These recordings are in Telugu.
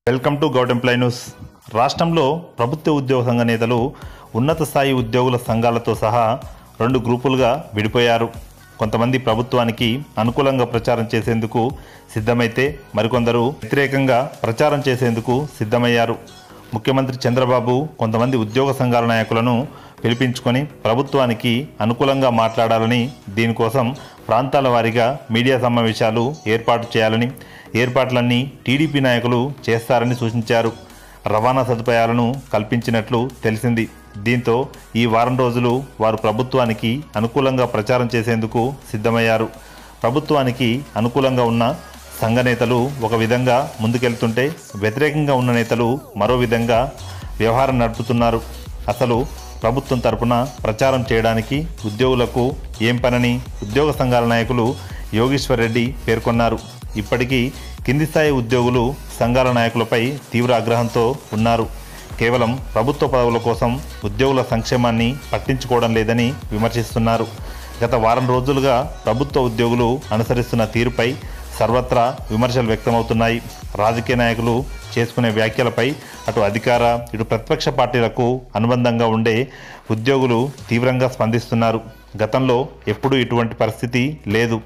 Welcome to govt employ news. రాష్ట్రంలో ప్రభుత్వ ఉద్యోగ సంఘ నేతలు ఉన్నత స్థాయి ఉద్యోగుల సంఘాలతో సహా రెండు గ్రూపులుగా విడిపోయారు. కొంతమంది ప్రభుత్వానికి అనుకూలంగా ప్రచారం చేసేందుకు సిద్ధమైతే మరికొందరు వ్యతిరేకంగా ప్రచారం చేసేందుకు సిద్ధమయ్యారు. ముఖ్యమంత్రి చంద్రబాబు కొంతమంది ఉద్యోగ సంఘాల నాయకులను పిలిపించుకొని ప్రభుత్వానికి అనుకూలంగా మాట్లాడాలని, దీనికోసం ప్రాంతాల వారీగా మీడియా సమావేశాలు ఏర్పాటు చేయాలని, ఏర్పాట్లన్నీ టీడీపీ నాయకులు చేస్తారని సూచించారు. రవాణా సదుపాయాలను కల్పించినట్లు తెలిసింది. దీంతో ఈ వారం రోజులు వారు ప్రభుత్వానికి అనుకూలంగా ప్రచారం చేసేందుకు సిద్ధమయ్యారు. ప్రభుత్వానికి అనుకూలంగా ఉన్న సంఘ నేతలు ఒక విధంగా ముందుకెళ్తుంటే, వ్యతిరేకంగా ఉన్న నేతలు మరో విధంగా వ్యవహారం నడుపుతున్నారు. అసలు ప్రభుత్వం తరపున ప్రచారం చేయడానికి ఉద్యోగులకు ఏం పనని ఉద్యోగ సంఘాల నాయకులు యోగేశ్వర్ రెడ్డి పేర్కొన్నారు. ఇప్పటికీ కింది స్థాయి ఉద్యోగులు సంఘాల నాయకులపై తీవ్ర ఆగ్రహంతో ఉన్నారు. కేవలం ప్రభుత్వ పదవుల కోసం ఉద్యోగుల సంక్షేమాన్ని పట్టించుకోవడం లేదని విమర్శిస్తున్నారు. గత వారం రోజులుగా ప్రభుత్వ ఉద్యోగులు అనుసరిస్తున్న తీరుపై సర్వత్రా విమర్శలు వ్యక్తమవుతున్నాయి. రాజకీయ నాయకులు చేసుకునే వ్యాఖ్యలపై అటు అధికార ఇటు ప్రతిపక్ష పార్టీలకు అనుబంధంగా ఉండే ఉద్యోగులు తీవ్రంగా స్పందిస్తున్నారు. గతంలో ఎప్పుడూ ఇటువంటి పరిస్థితి లేదు.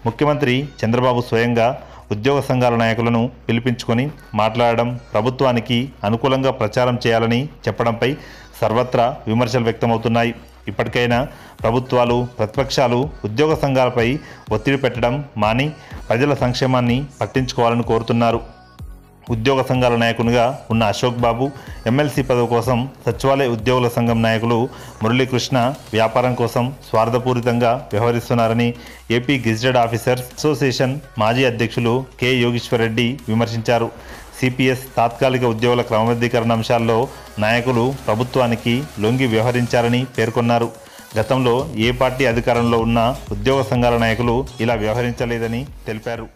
ముఖ్యమంత్రి చంద్రబాబు స్వయంగా ఉద్యోగ సంఘాల నాయకులను పిలిపించుకొని మాట్లాడడం, ప్రభుత్వానికి అనుకూలంగా ప్రచారం చేయాలని చెప్పడంపై సర్వత్రా విమర్శలు వ్యక్తమవుతున్నాయి. ఇప్పటికైనా ప్రభుత్వాలు, ప్రతిపక్షాలు ఉద్యోగ సంఘాలపై ఒత్తిడి పెట్టడం మాని ప్రజల సంక్షేమాన్ని పట్టించుకోవాలని కోరుతున్నారు. ఉద్యోగ సంఘాల నాయకునిగా ఉన్న అశోక్ బాబు ఎమ్మెల్సీ పదవి కోసం సచివాలయ ఉద్యోగుల సంఘం నాయకులు మురళీకృష్ణ వ్యాపారం కోసం స్వార్థపూరితంగా వ్యవహరిస్తున్నారని ఏపీ గెజిటెడ్ ఆఫీసర్స్ అసోసియేషన్ మాజీ అధ్యక్షులు కె యోగేశ్వర్ రెడ్డి విమర్శించారు. సిపిఎస్ తాత్కాలిక ఉద్యోగుల క్రమబద్ధీకరణ అంశాల్లో నాయకులు ప్రభుత్వానికి లొంగి వ్యవహరించారని పేర్కొన్నారు. గతంలో ఏ పార్టీ అధికారంలో ఉన్న ఉద్యోగ సంఘాల నాయకులు ఇలా వ్యవహరించలేదని తెలిపారు.